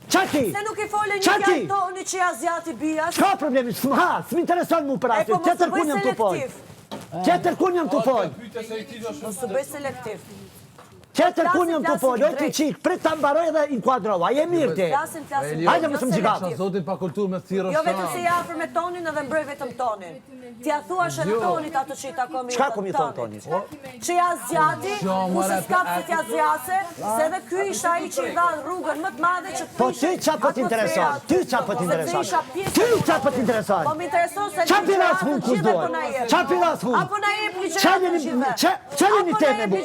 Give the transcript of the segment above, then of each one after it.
Qati? Se nuk i folë një fjallë toni që azjati bia. Qka problemi? S'më intereson mu për atë. Tjetër kun jam të folë. Tjetër kun jam të folë. Mos të bëj selektiv. Qetër kun jam të folë, oj të qikë, prit të mbaroj dhe inkuadrova, je mirë ti. Flasin, hajde më së më gjigatë. Zotin pa kulturë me thirë jo vetëm se jafër me tonin edhe mbroj vetëm tonin. T'ja thua shë në tonit ato që i takomi Qka kom i thonë tonit? Që i azjati, ku se s'kap se t'ja zjase, se dhe ky ishta i që i dha rrugën më të madhe që Po ty qa po t'intereson? Ty qa po t'intereson? Ty qa po t'intereson? Po m'intereson se qa piras mu kus dojë? Qa piras mu? Apo na jep ligjëratën gjithve? Qëllë një temë me mu?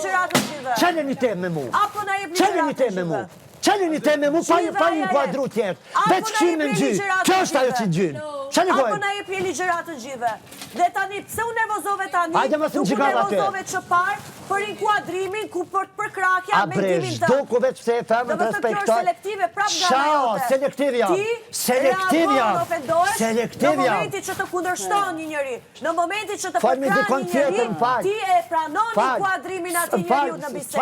Qëllë një temë me mu? Apo na jep ligjëratën gjithve? Qëllë një temë me mu pa një kuadru tjertë. Veç këshim me në gjyë. Kjo është ajo që në gjyë. Apo na jep ligjëratën gjithve? Dhe tani, pse u nervozove tani? Nuk u nervozove që parë për inkuadrimin ku për përkrakja mendimin të. Do ku veç pse e femën të respektoj. Dhe kjo është selektive prap nga nga jote. Selektivja. Në momenti që të kundërshton një njëri, në momenti që të përka një njëri, ti e pranon inkuadrimin ati njëriut në biset.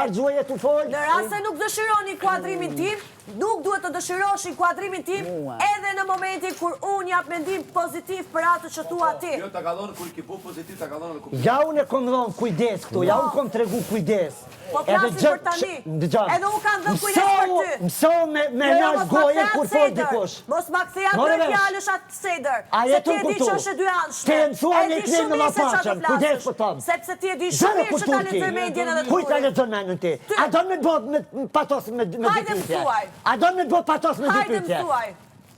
Në rast se nuk dëshiron inkuadrimin tim, nuk duhet të dëshirosh inkuadrimin tim edhe në momentin kur unë jap mendim pozitiv për atë që thua ti. Jo, ta kalon kur ki bu pozitiv, ta kalon edhe kur. Ja unë e kom dhënë kujdes këtu, ja unë kom tregu kujdes. Po flasim për tani. Edhe unë kam dhënë kujdes për ty. Mëso me nalë goje kur fol dikush. Mos ma ktheja për fjalësh atë seder. A Se jeton ti e di kuptu. që është e dy anshme. Te mësua një krim në lapashën, kujdes për tomë. Sepse ti e di shumë mirë që ta lexoj mendjen edhe Kuj ta lexon mendjen ti? A do me të bëhet patos me dy pyetje? A do me të bëhet patos me dy Hajde pyetje? mësuaj.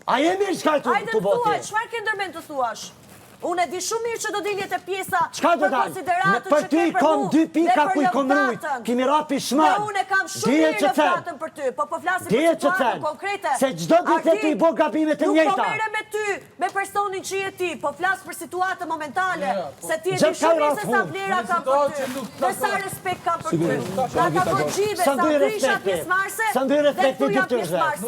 A je mirë çka tu Hajde bëti? mësuaj, çfarë ke ndërmend të thuash? Unë e di shumë mirë që do dilje të pjesa për konsideratën për që ty ke për kom mu 2 pika ku i kom rujt. lëvdatën. Kimi rapi Dhe shman. unë e kam shumë mirë lëvdatën për ty, po flasim për situatën konkrete. Se gjdo ditë ti i bo gabimet e njëjta. Nuk po mere me ty, me personin që je ti, po flas për situatën momentale. Se ti e di shumë mirë se sa vlera kam për ty. Dhe sa respekt kam për ty. Nga ka po gjive, sa prisha pjesmarse, dhe tu jam pjesmarse.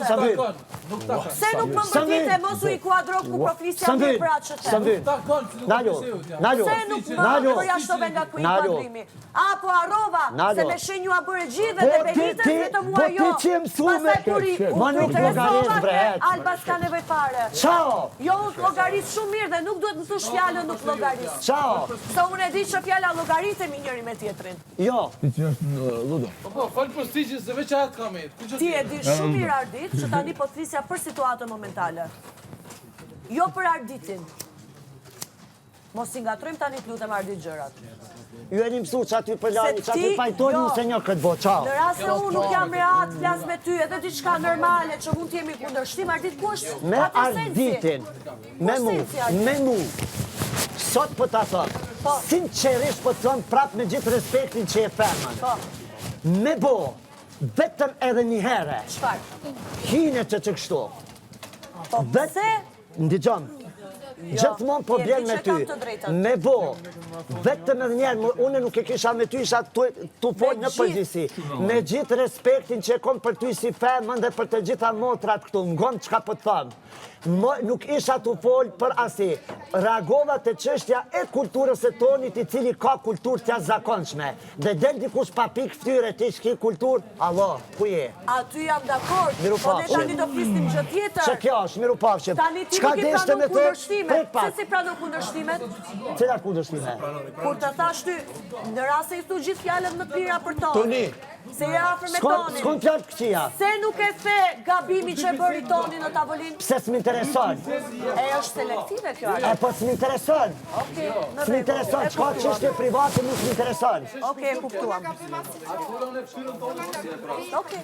Se nuk më mbërdit e mos u i kuadro ku profisja mirë për atë qëtë. Naljo, Se nuk më përjashtove nga ku i kuadrimi. Apo arrova, se me shenjua bërë gjithve dhe behitës vetëm mua jo. Pasaj puri, u interesova ke Alba s'ka nevoj fare. Ciao! Jo, unë logarit shumë mirë dhe nuk duhet më thush fjallën nuk logarit. Ciao! Se unë e di që fjalla logaritemi njëri me tjetrin. Jo. Po, falë për stiqin se veç atë kamet. Ti e di shumë mirë Ardit që tani po thrisja për situatën momentale. Jo për Arditin. Mos si ngatrojmë tani të lutem Ardit gjërat. Ju e një mësu që aty për lani, që aty pajtojnë se një këtë bo, ciao. Në rast se unë nuk jam reat, flas me ty, edhe diçka normale që mund t'jemi kundërshtim, Ardit ku është Me Arditin, me mu, sot për ta thot, sinqerisht për të thonë prap me gjithë respektin që e femën. Me bo, vetëm edhe një herë, hine që kështu. Pse? Ndëgjom, gjithmonë problem me ty, me bo, vetëm edhe njerë, une nuk e kisha me ty, isha të folë në përgjithsi, me gjithë respektin që e kom për ty si femën dhe për të gjitha motrat këtu, ngon qka për të thëmë. Nuk isha të folë për asi, reagova të qështja e kulturës e tonit i cili ka kulturë tja zakonshme, dhe del dikush pa pik ftyre ti shki kulturë, alo, ku je? A ty jam dakord, po ne tani do flisnim gjë tjetër. Që kjo është, miru pafshim. Tani ti nuk i pranon kundërshtimet, se si pranon kundërshtimet? Cilat kundërshtime? Kur të thash ty, në rast se i thu gjithë fjallët më të mira për tonë. Toni. Se i afër me tonin. S'kon fjallë këqia. Se nuk e the gabimi që e bëri tonin në tavolinë. Pse s'mi intereson? E është selektive kjo. E po s'mi intereson. Okej, në S'mi intereson, qka qështje private mu s'mi intereson. Okej, kuptuam. Okej.